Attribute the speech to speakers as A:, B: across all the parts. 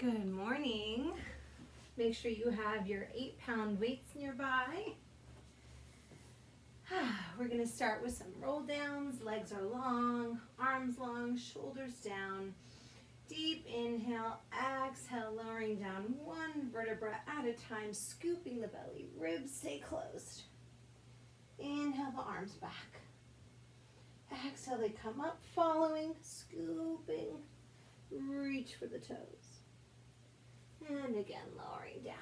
A: Good morning. Make sure you have your 8-pound weights nearby. We're going to start with some roll downs. Legs are long, arms long, shoulders down. Deep inhale, exhale, lowering down one vertebra at a time, scooping the belly. Ribs stay closed. Inhale the arms back. Exhale, they come up, following, scooping. Reach for the toes. And again, lowering down.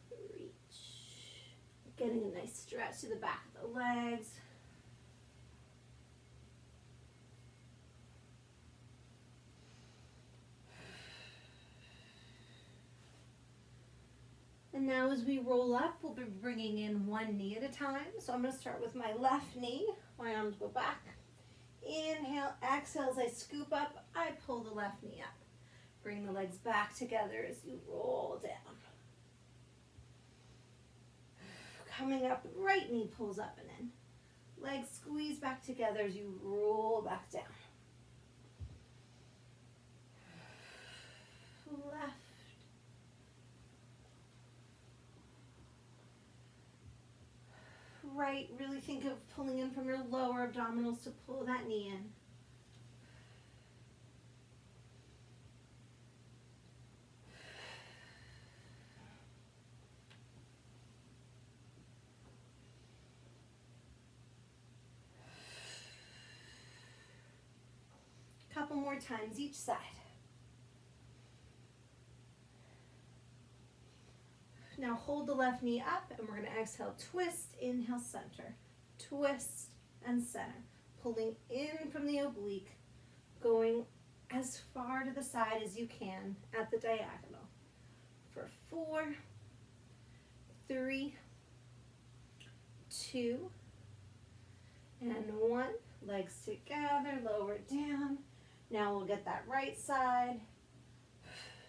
A: Reach. Getting a nice stretch to the back of the legs. And now as we roll up, we'll be bringing in one knee at a time. So I'm going to start with my left knee. My arms go back. Inhale, exhale as I scoop up, I pull the left knee up. Bring the legs back together as you roll down. Coming up, right knee pulls up and in. Legs squeeze back together as you roll back down. Left. Right, really think of pulling in from your lower abdominals to pull that knee in. Couple more times each side. Now hold the left knee up and we're going to exhale, twist, inhale, center. Twist and center. Pulling in from the oblique, going as far to the side as you can at the diagonal. For 4, 3, 2, and 1. Legs together, lower down. Now we'll get that right side.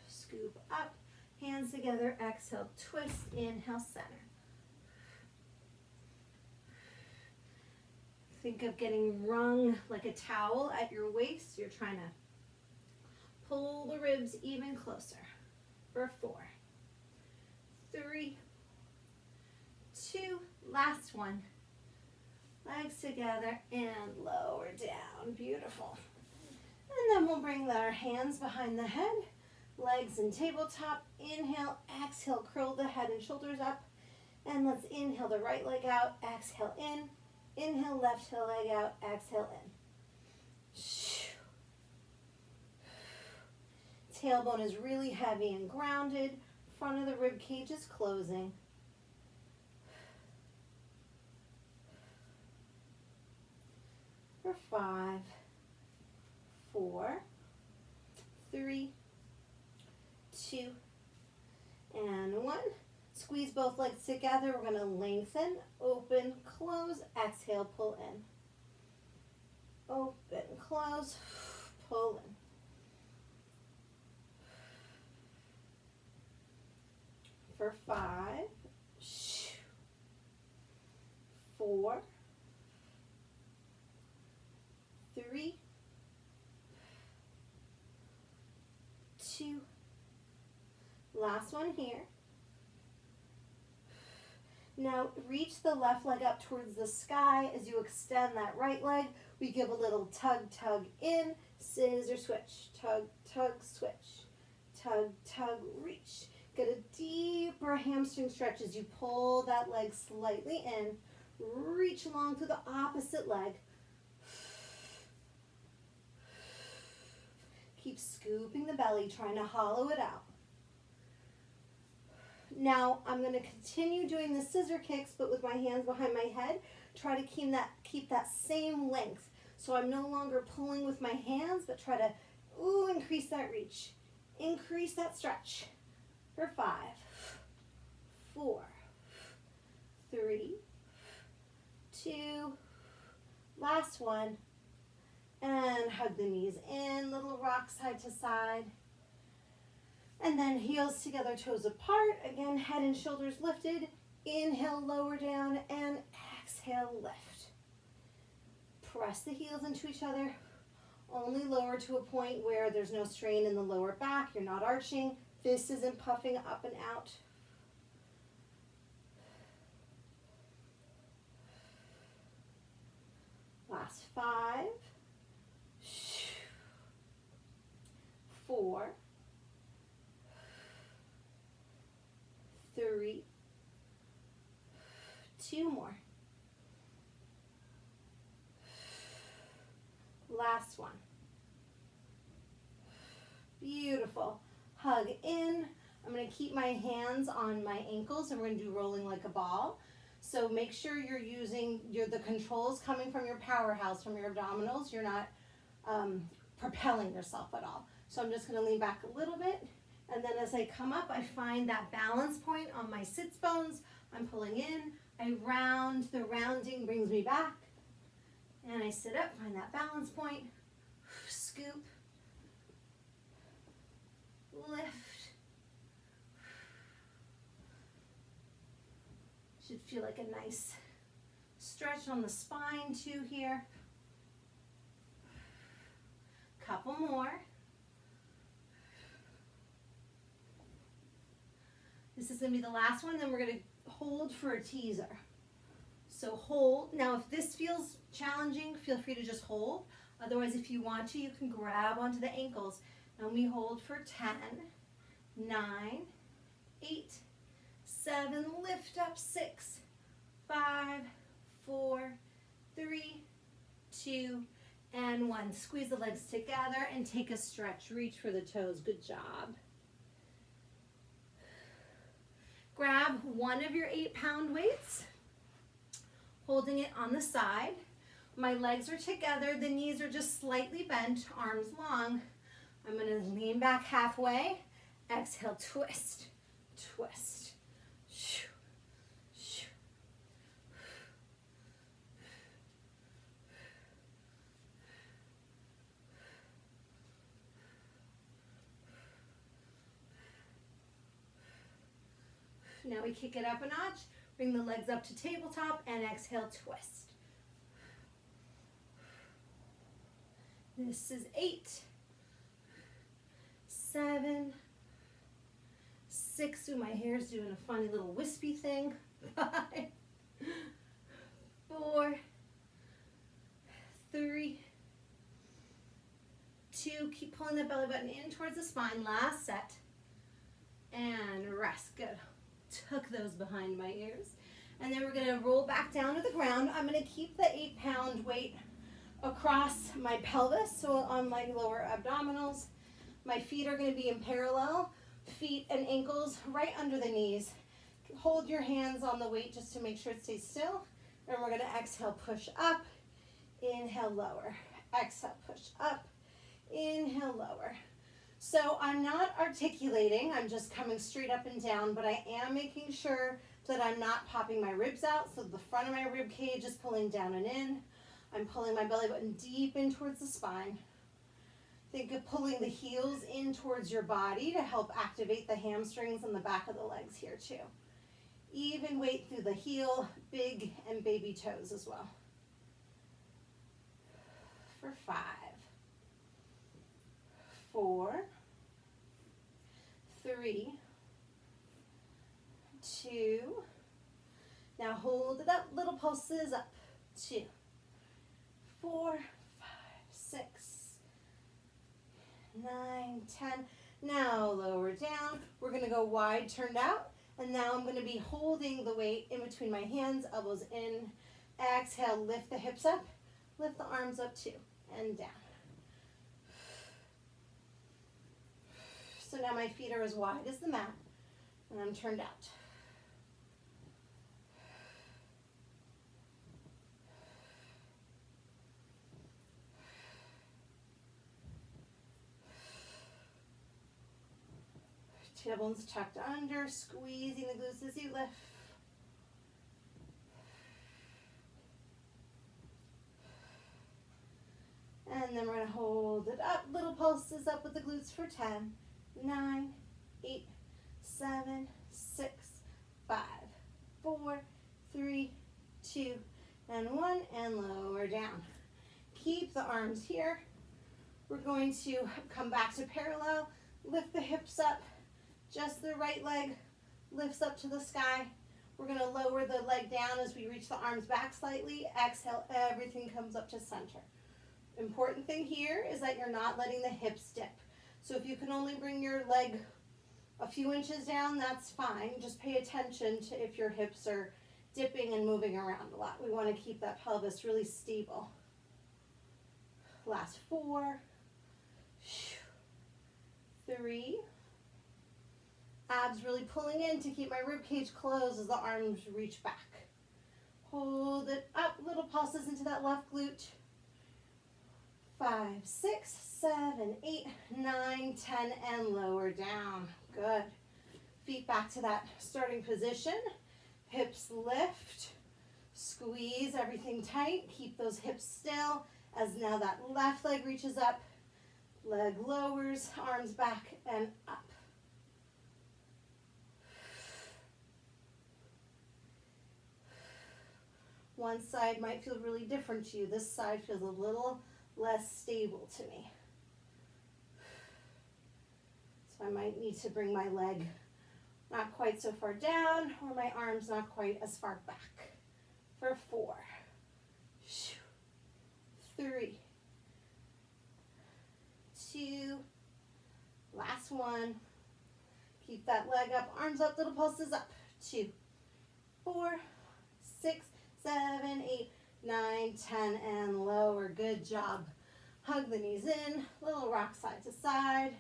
A: Scoop up. Hands together, exhale, twist, inhale, center. Think of getting wrung like a towel at your waist. You're trying to pull the ribs even closer. For 4, 3, 2, last one. Legs together and lower down. Beautiful. And then we'll bring our hands behind the head. Legs in tabletop. Inhale, exhale, curl the head and shoulders up. And let's inhale the right leg out, exhale in. Inhale, left leg out, exhale in. Tailbone is really heavy and grounded. Front of the rib cage is closing. For 5, 4, 3, 2, and 1. Squeeze both legs together. We're going to lengthen, open, close, exhale, pull in. Open, close, pull in. For 5, 4, 3, 2, last one here. Now reach the left leg up towards the sky. As you extend that right leg, we give a little tug, tug in, scissor switch, tug, tug, switch, tug, tug, reach. Get a deeper hamstring stretch as you pull that leg slightly in. Reach along to the opposite leg. Keep scooping the belly, trying to hollow it out. Now I'm going to continue doing the scissor kicks, but with my hands behind my head. Try to keep that same length. So I'm no longer pulling with my hands, but try to increase that reach. Increase that stretch. For 5, 4, 3, 2, last one. And hug the knees in, little rock side to side. And then heels together, toes apart. Again, head and shoulders lifted. Inhale, lower down, and exhale, lift. Press the heels into each other. Only lower to a point where there's no strain in the lower back. You're not arching. This isn't puffing up and out. Last 5, 4, 3, 2 more. Last one. Beautiful. Hug in. I'm going to keep my hands on my ankles and we're going to do rolling like a ball. So make sure you're using the controls coming from your powerhouse, from your abdominals. You're not propelling yourself at all. So I'm just going to lean back a little bit. And then as I come up, I find that balance point on my sits bones. I'm pulling in. I round. The rounding brings me back. And I sit up, find that balance point. Scoop. Lift. Should feel like a nice stretch on the spine too here. Couple more. This is going to be the last one, then we're going to hold for a teaser. So hold. Now if this feels challenging, feel free to just hold. Otherwise, if you want to, you can grab onto the ankles. And we hold for 10, 9, 8, 7, lift up, 6, 5, 4, 3, 2, and 1. Squeeze the legs together and take a stretch. Reach for the toes. Good job. Grab one of your 8-pound weights, holding it on the side. My legs are together. The knees are just slightly bent, arms long. I'm going to lean back halfway. Exhale, twist, twist. Now we kick it up a notch. Bring the legs up to tabletop and exhale, twist. This is 8, 7, 6. Ooh, my hair's doing a funny little wispy thing. 5, 4, 3, 2. Keep pulling the belly button in towards the spine. Last set. And rest. Good. Tuck those behind my ears. And then we're going to roll back down to the ground. I'm going to keep the 8-pound weight across my pelvis, so on my lower abdominals. My feet are going to be in parallel, feet and ankles right under the knees. Hold your hands on the weight just to make sure it stays still. And we're going to exhale, push up, inhale, lower. Exhale, push up, inhale, lower. So I'm not articulating, I'm just coming straight up and down, but I am making sure that I'm not popping my ribs out, so the front of my rib cage is pulling down and in. I'm pulling my belly button deep in towards the spine. Think of pulling the heels in towards your body to help activate the hamstrings and the back of the legs here too. Even weight through the heel, big and baby toes as well. For 5, 4, 3, 2. Now hold it up, little pulses up. 2, 4, 5, 6, 9, 10. Now lower down. We're going to go wide, turned out. And now I'm going to be holding the weight in between my hands, elbows in. Exhale, lift the hips up. Lift the arms up too, and down. So now my feet are as wide as the mat, and I'm turned out. Tailbones tucked under, squeezing the glutes as you lift. And then we're going to hold it up, little pulses up with the glutes for 10, 9, 8, 7, 6, 5, 4, and 1, and lower down. Keep the arms here. We're going to come back to parallel, lift the hips up, just the right leg lifts up to the sky. We're going to lower the leg down as we reach the arms back slightly. Exhale, everything comes up to center. Important thing here is that you're not letting the hips dip. So if you can only bring your leg a few inches down, that's fine. Just pay attention to if your hips are dipping and moving around a lot. We want to keep that pelvis really stable. Last 4, 3. Abs really pulling in to keep my rib cage closed as the arms reach back. Hold it up, little pulses into that left glute. 5, 6, 7, 8, 9, 10, and lower down. Good. Feet back to that starting position. Hips lift. Squeeze everything tight. Keep those hips still as now that left leg reaches up. Leg lowers, arms back and up. One side might feel really different to you. This side feels a little less stable to me. So I might need to bring my leg not quite so far down or my arms not quite as far back. For 4, 3, 2, last 1. Keep that leg up, arms up, little pulses up. 2, 4, 6, 7, 8, 9, 10, and lower. Good job. Hug the knees in, little rock side to side.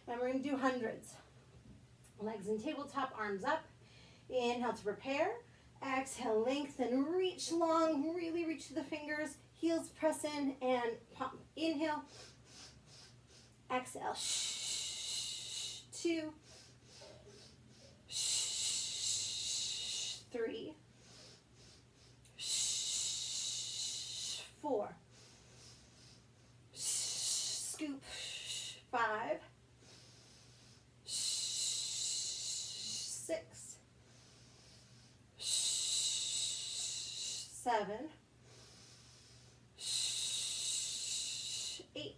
A: And we're going to do hundreds. Legs in tabletop, arms up. Inhale to prepare. Exhale, lengthen, reach long, really reach to the fingers. Heels press in and pump. Inhale. Exhale. 2, 3, 4, scoop, 5, 6, 7, 8,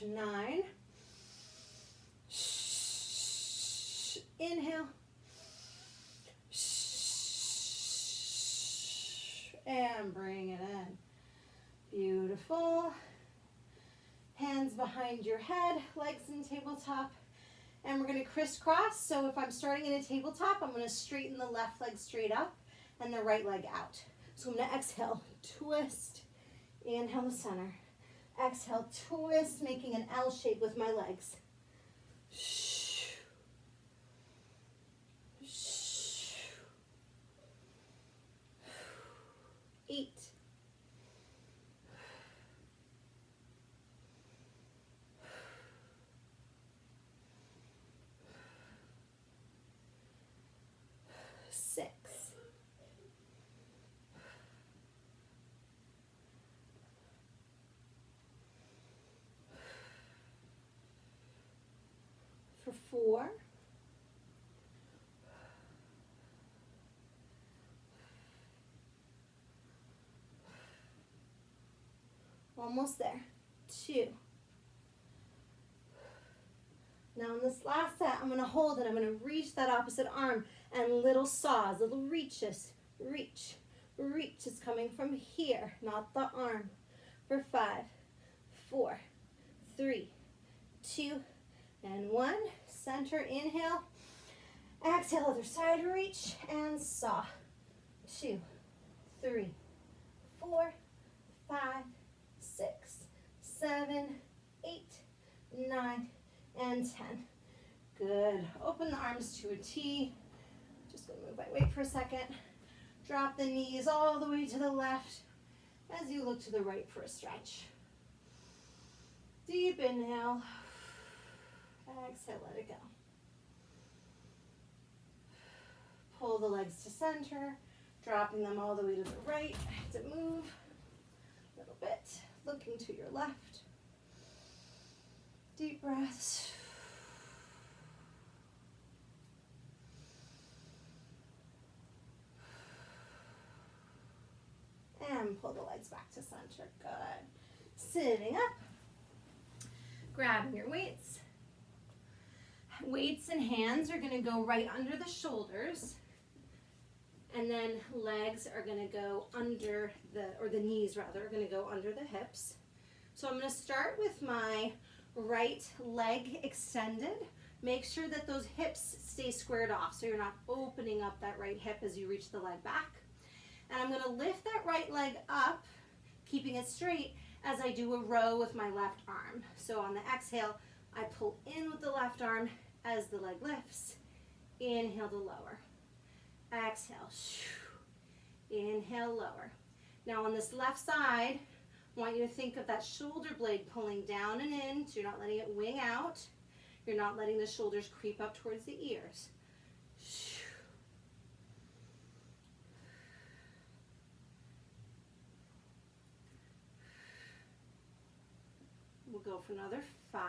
A: 9. Inhale. And bring it in. Beautiful. Hands behind your head, legs in tabletop. And we're going to crisscross. So if I'm starting in a tabletop, I'm going to straighten the left leg straight up and the right leg out. So I'm going to exhale, twist. Inhale to center. Exhale, twist, making an L shape with my legs. 8, 6, 4, almost there, 2. Now in this last set, I'm going to hold it. I'm going to reach that opposite arm and little saws, little reaches. Reach. Reach is coming from here, not the arm. For 5, 4, 3, 2, and 1. Center, inhale. Exhale, other side, reach and saw. 2, 3, 4, 5, 6, 7, 8, 9, and 10. Good. Open the arms to a T. Just going to move my weight for a second. Drop the knees all the way to the left as you look to the right for a stretch. Deep inhale. Exhale, let it go. Pull the legs to center, dropping them all the way to the right. To move a little bit, looking to your left. Deep breaths. pull the legs back to center. Good. Sitting up. Grabbing your weights. Weights and hands are going to go right under the shoulders. And then legs are going to go under the knees rather, are going to go under the hips. So I'm going to start with my right leg extended. Make sure that those hips stay squared off so you're not opening up that right hip as you reach the leg back. And I'm going to lift that right leg up, keeping it straight as I do a row with my left arm. So on the exhale, I pull in with the left arm as the leg lifts. Inhale to lower. Exhale. Inhale, lower. Now on this left side, I want you to think of that shoulder blade pulling down and in, so you're not letting it wing out. You're not letting the shoulders creep up towards the ears. We'll go for another 5,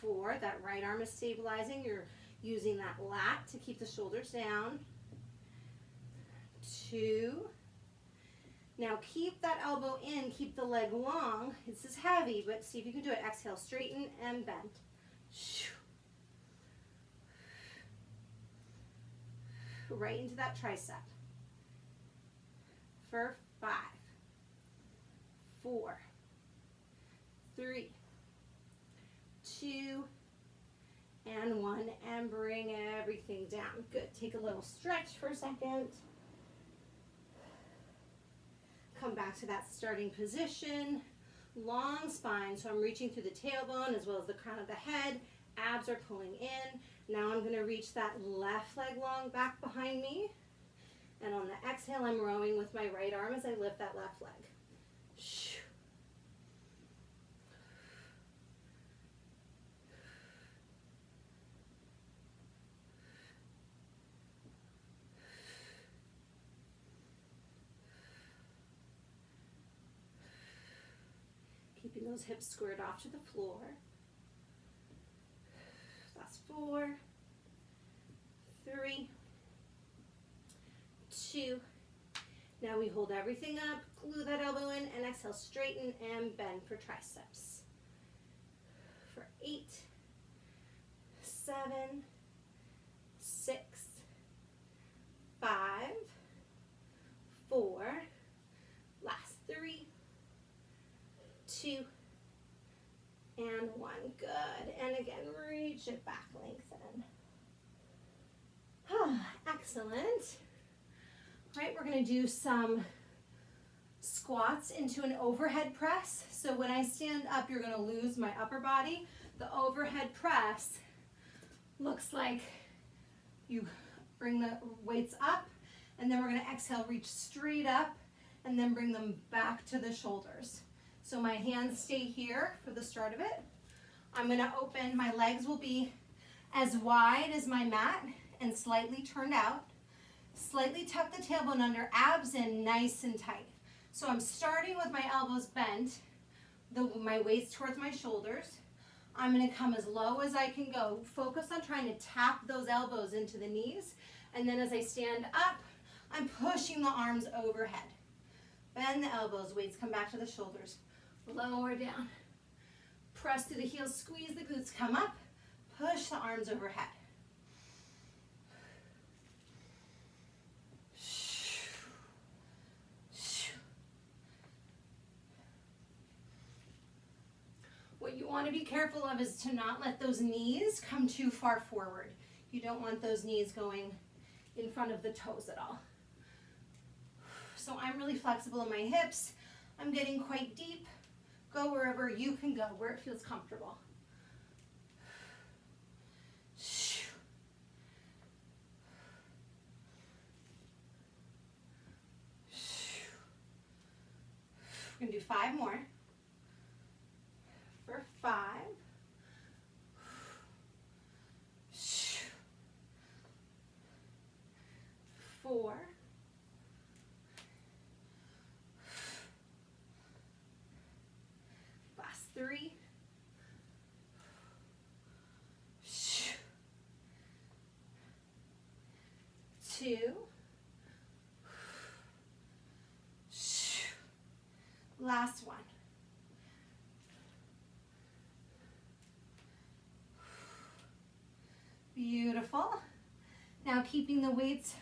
A: 4. That right arm is stabilizing. You're using that lat to keep the shoulders down. 2. Now keep that elbow in, keep the leg long. This is heavy, but see if you can do it. Exhale, straighten and bend. Right into that tricep. For 5, 4, 3, 2, and 1, and bring everything down. Good. Take a little stretch for a second. Come back to that starting position. Long spine, so I'm reaching through the tailbone as well as the crown of the head. Abs are pulling in. Now I'm going to reach that left leg long back behind me. And on the exhale, I'm rowing with my right arm as I lift that left leg. Keeping those hips squared off to the floor. That's 4, 3, 2. Now we hold everything up, glue that elbow in, and exhale, straighten and bend for triceps. For 8, 7, 6, 5, 4, last 3, 2, and 1. Good. And again, reach it back, lengthen. Excellent. All right, we're going to do some squats into an overhead press. So when I stand up, you're going to lose my upper body. The overhead press looks like you bring the weights up, and then we're going to exhale, reach straight up, and then bring them back to the shoulders. So my hands stay here for the start of it. I'm going to open, my legs will be as wide as my mat and slightly turned out. Slightly tuck the tailbone under, abs in nice and tight. So I'm starting with my elbows bent, my weights towards my shoulders. I'm going to come as low as I can go. Focus on trying to tap those elbows into the knees. And then as I stand up, I'm pushing the arms overhead. Bend the elbows, weights come back to the shoulders. Lower down. Press through the heels, squeeze the glutes, come up, push the arms overhead. What you want to be careful of is to not let those knees come too far forward. You don't want those knees going in front of the toes at all. So I'm really flexible in my hips. I'm getting quite deep. Go wherever you can go, where it feels comfortable. We're going to do 5 more. For 5. 4. 3. 2. last one. Beautiful. Now keeping the weights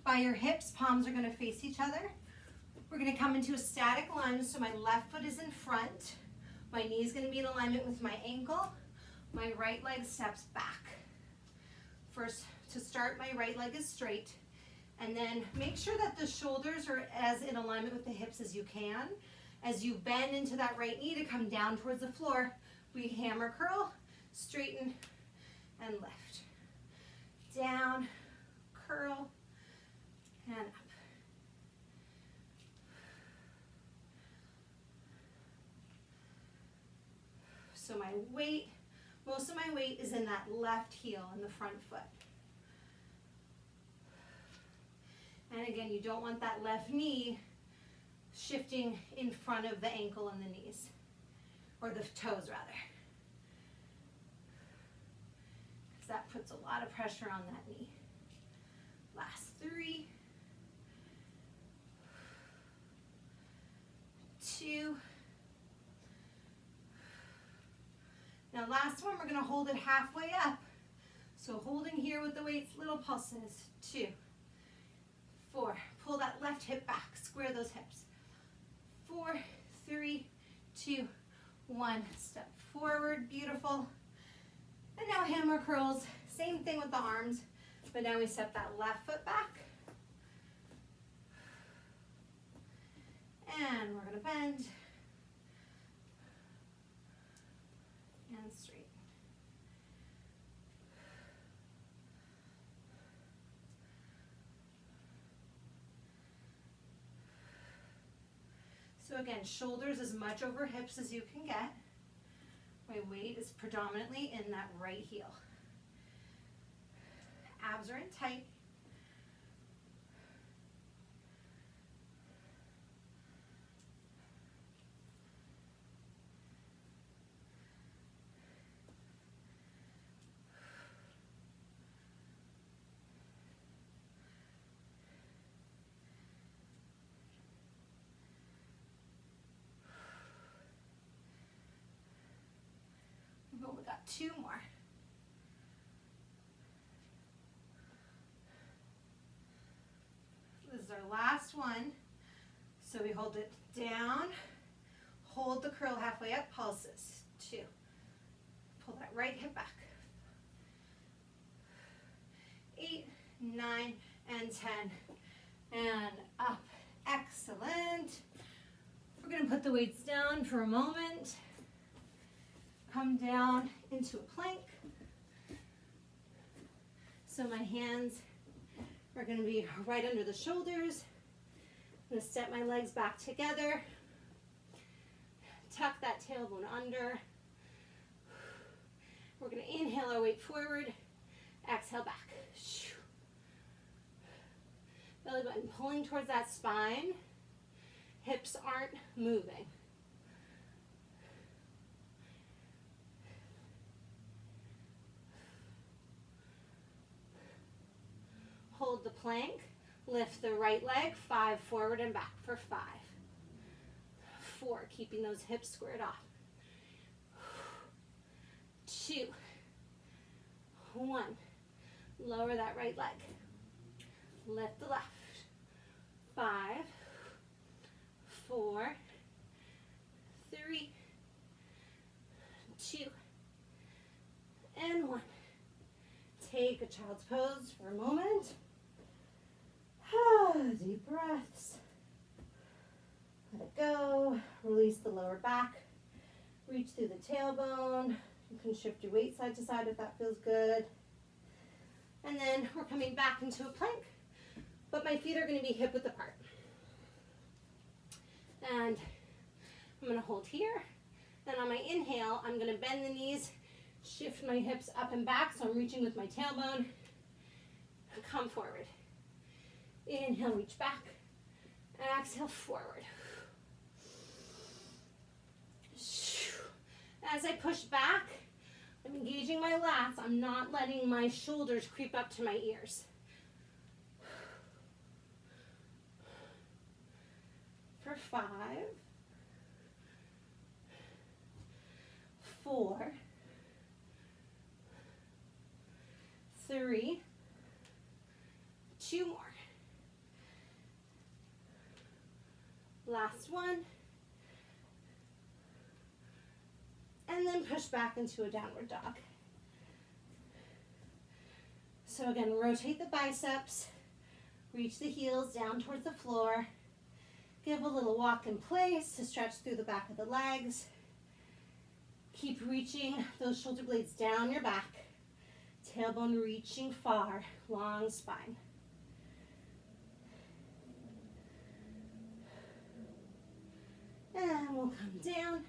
A: by your hips, palms are gonna face each other. We're gonna come into a static lunge, so my left foot is in front. My knee is gonna be in alignment with my ankle. My right leg steps back. First, to start, my right leg is straight. And then make sure that the shoulders are as in alignment with the hips as you can. As you bend into that right knee to come down towards the floor, we hammer curl, straighten, and lift. Down, curl, and up. So my weight, most of my weight is in that left heel in the front foot. And again, you don't want that left knee shifting in front of the ankle and the knees, or the toes rather. Because that puts a lot of pressure on that knee. Last 3, 2. Now last one, we're gonna hold it halfway up. So holding here with the weights, little pulses. 2, 4, pull that left hip back, square those hips. 4, 3, 2, 1, step forward, beautiful. And now hammer curls, same thing with the arms, but now we step that left foot back. And we're gonna bend. And straight. So again, shoulders as much over hips as you can get. My weight is predominantly in that right heel. Abs are in tight. We've only got 2 more. This is our last one. So we hold it down, hold the curl halfway up, pulses. 2. Pull that right hip back. 8, 9, and 10. And up. Excellent. We're going to put the weights down for a moment. Come down into a plank. So my hands are going to be right under the shoulders. I'm going to step my legs back together. Tuck that tailbone under. We're going to inhale our weight forward. Exhale back. Belly button pulling towards that spine. Hips aren't moving. Hold the plank, lift the right leg, 5 forward and back for 5. 4, keeping those hips squared off. 2, 1, lower that right leg. Lift the left. 5, 4, 3, 2, and 1. Take a child's pose for a moment. Deep breaths. Let it go. Release the lower back. Reach through the tailbone. You can shift your weight side to side if that feels good. And then we're coming back into a plank, but my feet are going to be hip width apart. And I'm going to hold here. And on my inhale, I'm going to bend the knees, shift my hips up and back, so I'm reaching with my tailbone. Come forward. Inhale, reach back. And exhale, forward. As I push back, I'm engaging my lats. I'm not letting my shoulders creep up to my ears. For 5, 4, 3, 2 more. Last one. And then push back into a downward dog. So again, rotate the biceps, reach the heels down towards the floor. Give a little walk in place to stretch through the back of the legs. Keep reaching those shoulder blades down your back. Tailbone reaching far, long spine. And we'll come down.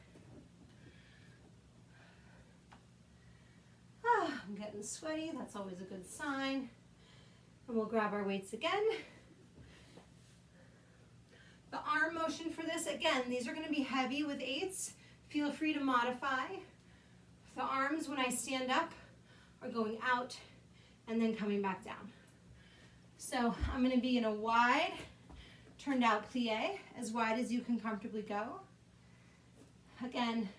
A: I'm getting sweaty, that's always a good sign. And we'll grab our weights again. The arm motion for this, again, these are going to be heavy with 8s. Feel free to modify. The arms, when I stand up, are going out and then coming back down. So I'm going to be in a wide, turned out plie, as wide as you can comfortably go. Again,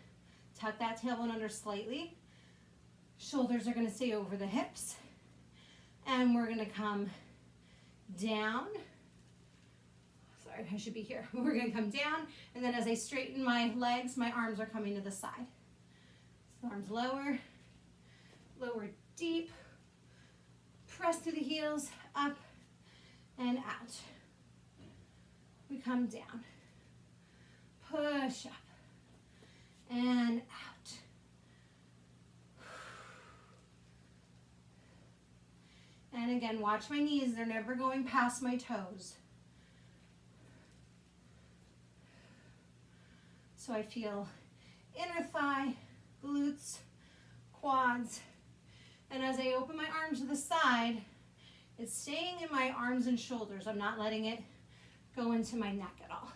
A: tuck that tailbone under slightly. Shoulders are going to stay over the hips. And we're going to come down. Sorry, I should be here. We're going to come down, and then as I straighten my legs, my arms are coming to the side. So arms lower, lower deep. Press through the heels, up and out. We come down. Push up and out. And again, watch my knees. They're never going past my toes. So I feel inner thigh, glutes, quads. And as I open my arms to the side, it's staying in my arms and shoulders. I'm not letting it go into my neck at all.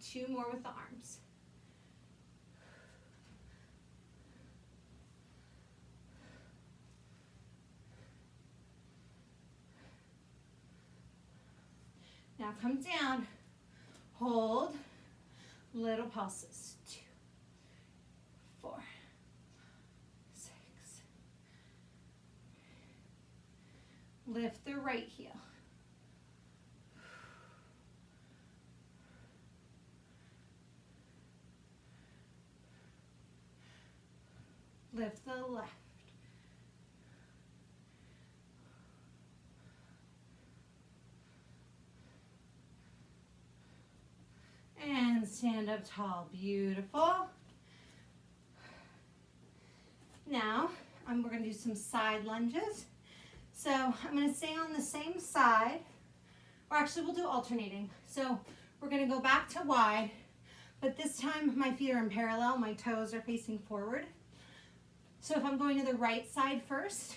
A: Two more with the arms. Now come down, hold, little pulses, 2, 4, 6. Lift the right heel. Lift the left. And stand up tall, beautiful. Now, we're gonna do some side lunges. So I'm gonna stay on the same side, or actually we'll do alternating. So we're gonna go back to wide, but this time my feet are in parallel, my toes are facing forward. So if I'm going to the right side first,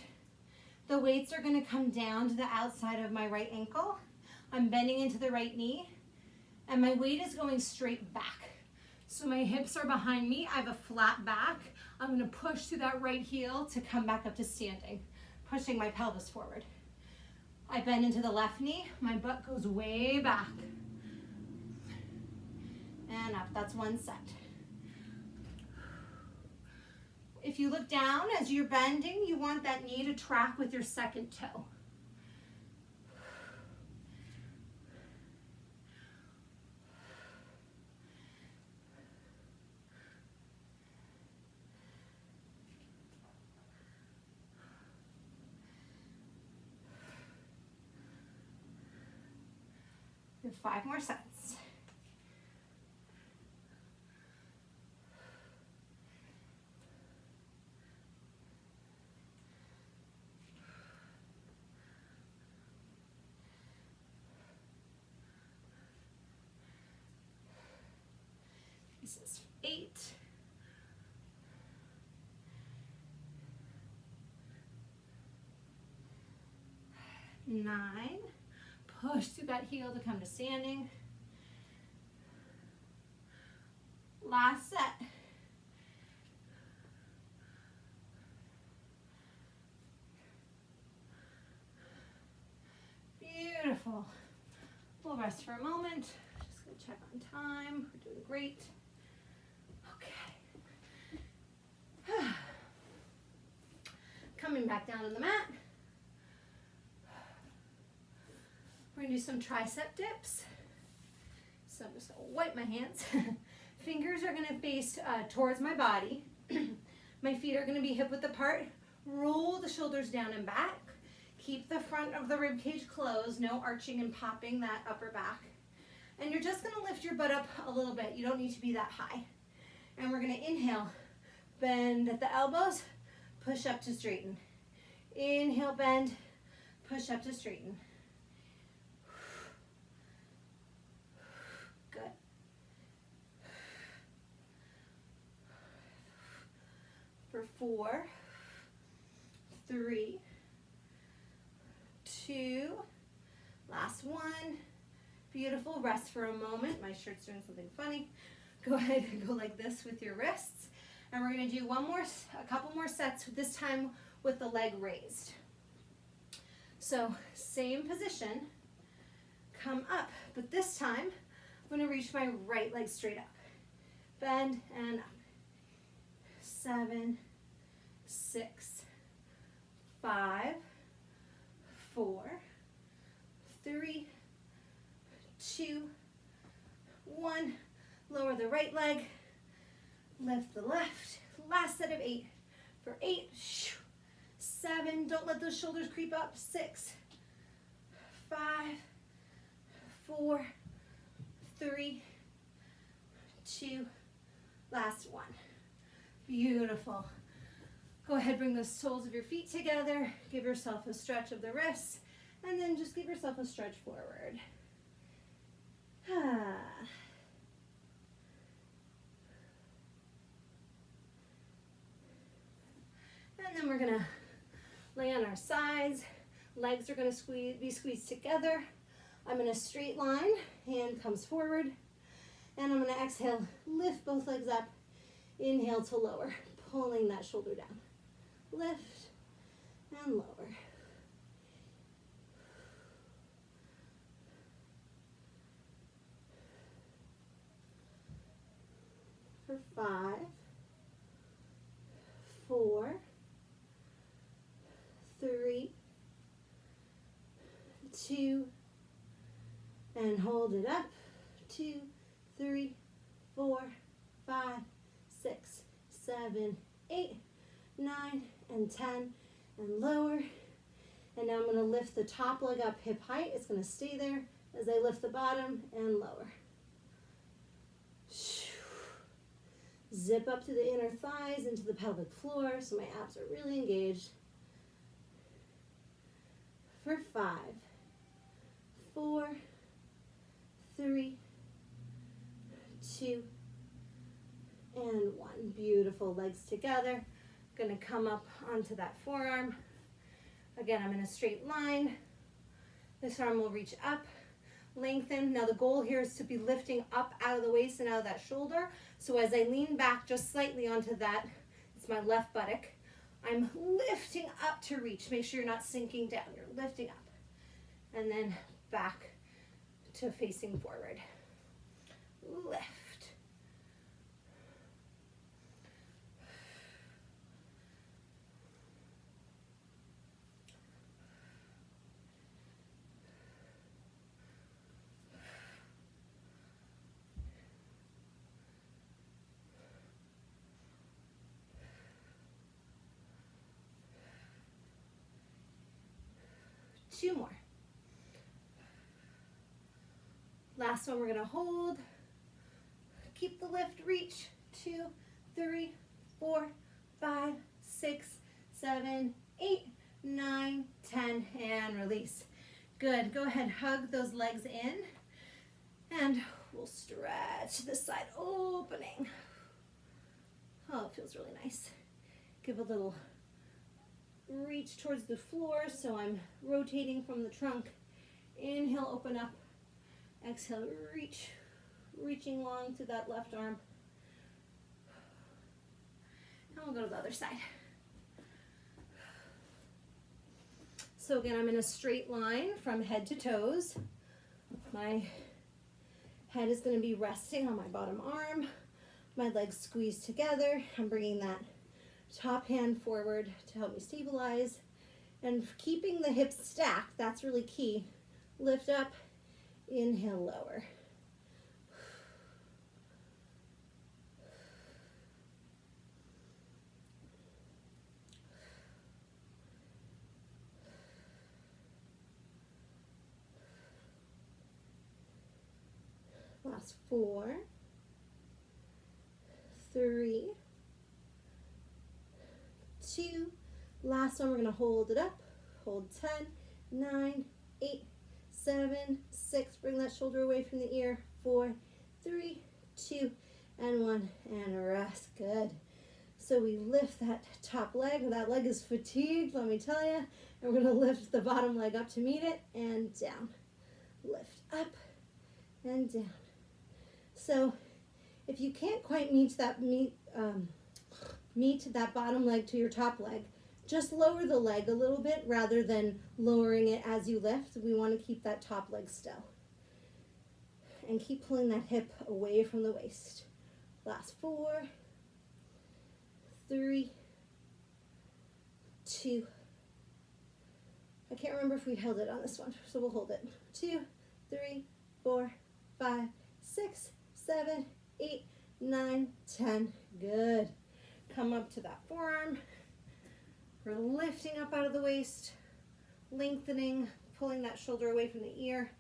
A: the weights are gonna come down to the outside of my right ankle. I'm bending into the right knee, and my weight is going straight back. So my hips are behind me, I have a flat back. I'm gonna push through that right heel to come back up to standing, pushing my pelvis forward. I bend into the left knee, my butt goes way back. And up, that's one set. If you look down as you're bending, you want that knee to track with your second toe. Do 5 more sets. This is 8. 9. Push through that heel to come to standing. Last set. Beautiful. We'll rest for a moment. Just Let's check on time. We're doing great. Okay. Coming back down on the mat. We're gonna do some tricep dips. So I'm just gonna wipe my hands. Fingers are gonna face towards my body. My feet are gonna be hip width apart. Roll the shoulders down and back. Keep the front of the rib cage closed, no arching and popping that upper back. And you're just gonna lift your butt up a little bit. You don't need to be that high. And we're gonna inhale, bend at the elbows, push up to straighten. Inhale, bend, push up to straighten. Good. For 4, 3, 2, last one. Beautiful. Rest for a moment. My shirt's doing something funny. Go ahead and go like this with your wrists. And we're going to do a couple more sets, this time with the leg raised. So same position, come up, but this time I'm going to reach my right leg straight up. Bend and up. 7, 6, 5, 4, 3, 2, 1. Lower the right leg, lift the left. Last set of 8. For 8, 7, don't let those shoulders creep up. 6, 5, 4, 3, 2, last one. Beautiful. Go ahead, bring the soles of your feet together. Give yourself a stretch of the wrists, and then just give yourself a stretch forward. And then we're gonna lay on our sides. Legs are gonna be squeezed together. I'm in a straight line, hand comes forward. And I'm gonna exhale, lift both legs up. Inhale to lower, pulling that shoulder down. Lift and lower. For 5, 4, 3, 2, and hold it up. 2, 3, 4, 5, 6, 7, 8, 9, and 10, and lower. And now I'm going to lift the top leg up hip height. It's going to stay there as I lift the bottom and lower. Zip up to the inner thighs into the pelvic floor so my abs are really engaged. For 5, 4, 3, 2, and 1. Beautiful. Legs together. Going to come up onto that forearm. Again, I'm in a straight line. This arm will reach up, lengthen. Now the goal here is to be lifting up out of the waist and out of that shoulder. So as I lean back just slightly onto that, it's my left buttock, I'm lifting up to reach. Make sure you're not sinking down. You're lifting up. And then back to facing forward. Lift. Two more. Last one we're going to hold. Keep the lift, reach. 2, 3, 4, 5, 6, 7, 8, 9, 10, and release. Good. Go ahead, hug those legs in, and we'll stretch the side opening. Oh, it feels really nice. Give a little reach towards the floor, so I'm rotating from the trunk. Inhale, open up. Exhale, reach. Reaching long to that left arm. And we'll go to the other side. So again, I'm in a straight line from head to toes. My Head is going to be resting on my bottom arm. My legs squeezed together. I'm bringing that top hand forward to help me stabilize. And keeping the hips stacked, that's really key. Lift up, inhale, lower. Last 4, 3, 2. Last one, we're going to hold it up. Hold 10, 9, 8, 7, 6. Bring that shoulder away from the ear. 4, 3, 2, and 1. And rest. Good. So we lift that top leg. That leg is fatigued, let me tell you. And we're going to lift the bottom leg up to meet it and down. Lift up and down. So if you can't quite meet that bottom leg to your top leg, just lower the leg a little bit rather than lowering it as you lift. We want to keep that top leg still. And keep pulling that hip away from the waist. Last 4, 3, 2. I can't remember if we held it on this one, so we'll hold it. 2, 3, 4, 5, 6, 7, 8, 9, 10. Good. Come up to that forearm. We're lifting up out of the waist, lengthening, pulling that shoulder away from the ear.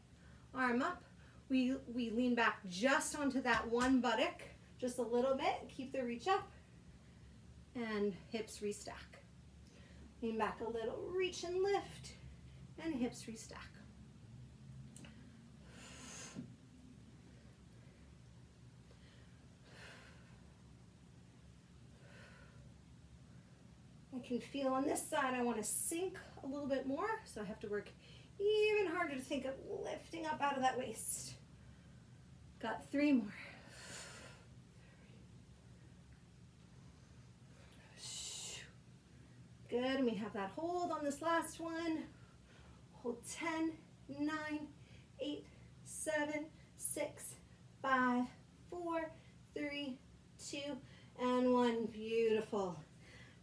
A: Arm up. We lean back just onto that one buttock, just a little bit. Keep the reach up. And hips restack. Lean back a little, reach and lift, and hips restack. I can feel on this side I want to sink a little bit more, so I have to work even harder to think of lifting up out of that waist. Got 3 more. Good, and we have that hold on this last one. Hold 10, 9, 8, 7, 6, 5, 4, 3, 2, and 1. Beautiful.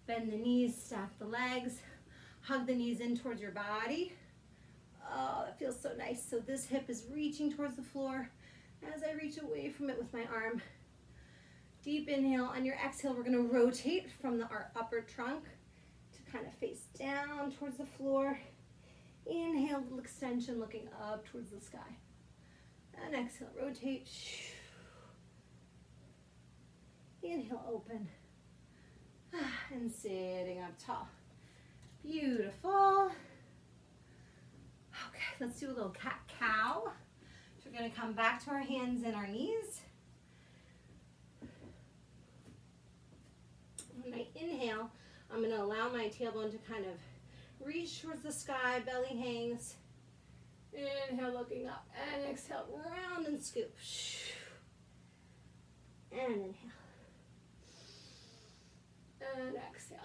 A: Bend the knees, stack the legs, hug the knees in towards your body. Oh, that feels so nice. So this hip is reaching towards the floor as I reach away from it with my arm. Deep inhale. On your exhale, we're going to rotate from our upper trunk to kind of face down towards the floor. Inhale, little extension looking up towards the sky. And exhale, rotate. Inhale, open. And sitting up tall. Beautiful. Okay, let's do a little cat-cow. So we're going to come back to our hands and our knees. On my inhale, I'm going to allow my tailbone to kind of reach towards the sky, belly hangs. Inhale, looking up, and exhale, round and scoop. And inhale. And exhale.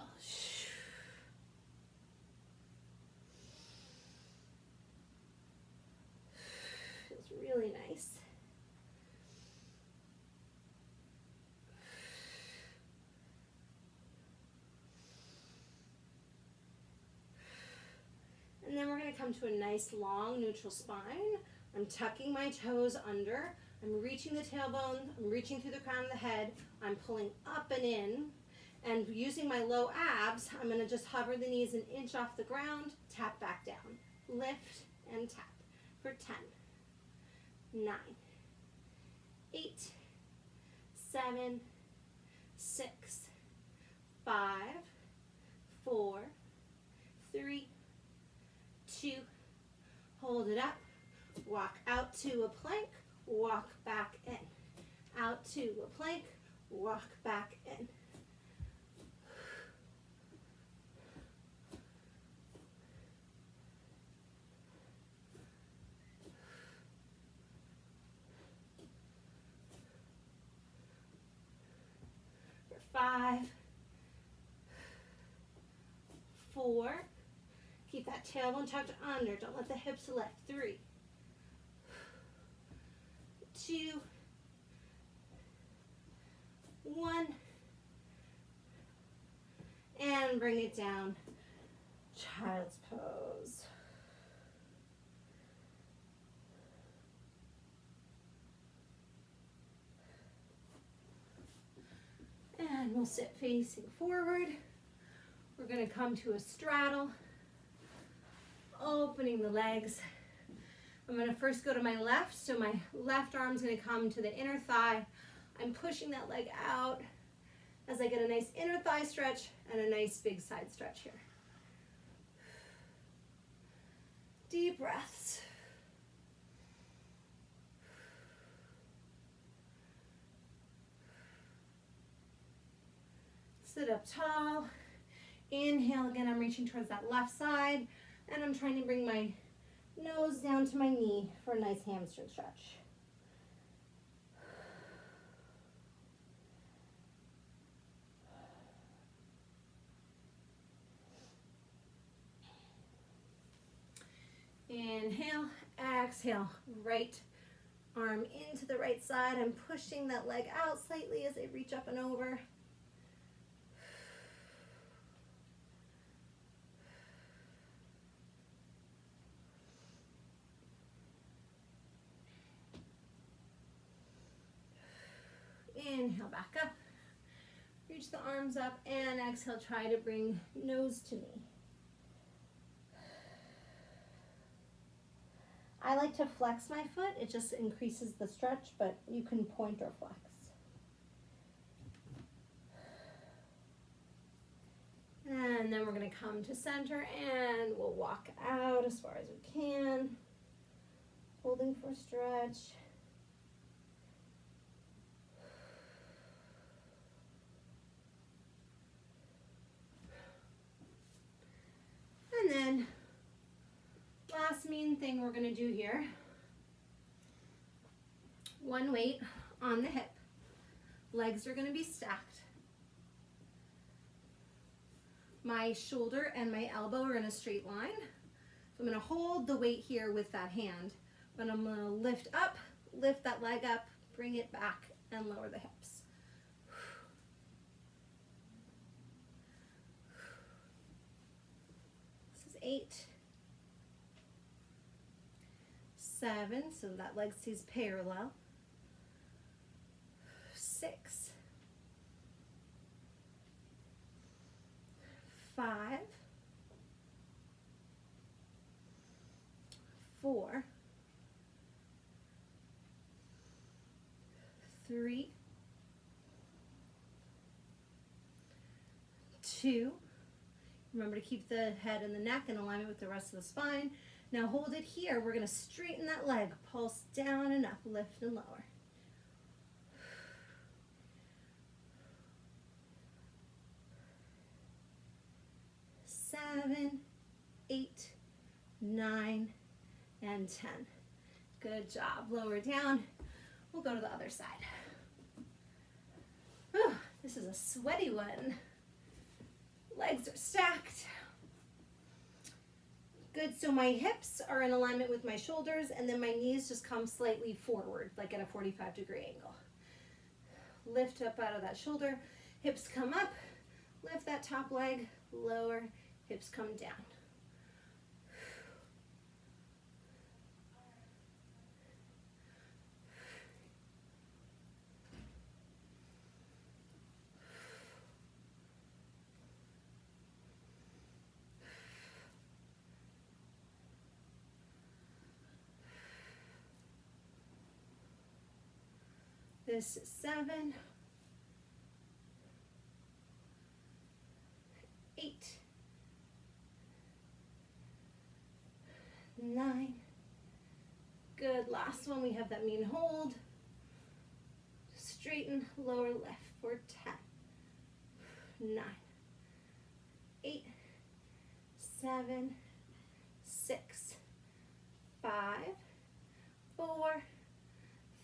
A: Feels really nice. And then we're going to come to a nice long neutral spine. I'm tucking my toes under. I'm reaching the tailbone. I'm reaching through the crown of the head. I'm pulling up and in. And using my low abs, I'm going to just hover the knees an inch off the ground, tap back down. Lift and tap for 10, 9, 8, 7, 6, 5, 4, 3, 2, hold it up, walk out to a plank, walk back in. Out to a plank, walk back in. For 5, 4, keep that tailbone tucked under, don't let the hips lift. 3, 2, 1, and bring it down. Child's pose. And we'll sit facing forward. We're going to come to a straddle, opening the legs. I'm going to first go to my left, so my left arm's going to come to the inner thigh. I'm pushing that leg out as I get a nice inner thigh stretch and a nice big side stretch here. Deep breaths. Sit up tall. Inhale again, I'm reaching towards that left side, and I'm trying to bring my nose down to my knee for a nice hamstring stretch. Inhale, exhale, right arm into the right side. I'm pushing that leg out slightly as I reach up and over. Inhale, back up. Reach the arms up, and exhale, try to bring nose to knee. I like to flex my foot. It just increases the stretch, but you can point or flex. And then we're going to come to center, and we'll walk out as far as we can, holding for stretch. And then last main thing we're going to do here, one weight on the hip. Legs are going to be stacked. My shoulder and my elbow are in a straight line. So I'm going to hold the weight here with that hand, but I'm going to lift up, lift that leg up, bring it back, and lower the hips. This is 8, 7, so that leg stays parallel. 6, 5, 4, 3, 2. Remember to keep the head and the neck in alignment with the rest of the spine. Now hold it here. We're going to straighten that leg, pulse down and up, lift and lower. 7, 8, 9, and 10. Good job. Lower down. We'll go to the other side. Whew, this is a sweaty one. Legs are stacked. Good, so my hips are in alignment with my shoulders, and then my knees just come slightly forward, like at a 45-degree angle. Lift up out of that shoulder, hips come up, lift that top leg, lower, hips come down. This is 7, 8, 9. Good, last one, we have that mean hold. Straighten, lower, lift for 10, 9, 8, 7, 6, 5, 4,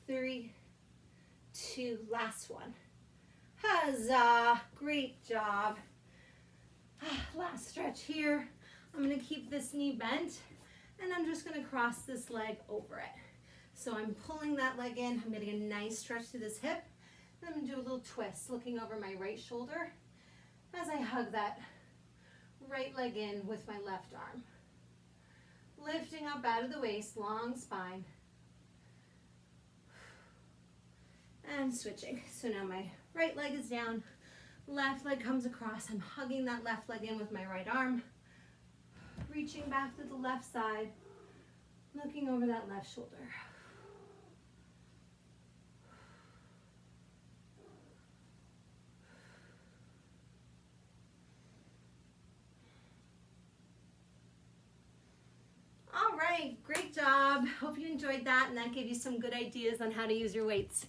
A: 3, 2, last one. Huzzah, great job. Last stretch here. I'm gonna keep this knee bent, and I'm just gonna cross this leg over it. So I'm pulling that leg in. I'm getting a nice stretch through this hip. Then I'm gonna do a little twist, looking over my right shoulder as I hug that right leg in with my left arm. Lifting up out of the waist, long spine. And switching. So now my right leg is down, left leg comes across. I'm hugging that left leg in with my right arm. Reaching back to the left side, looking over that left shoulder. All right, great job. Hope you enjoyed that and that gave you some good ideas on how to use your weights.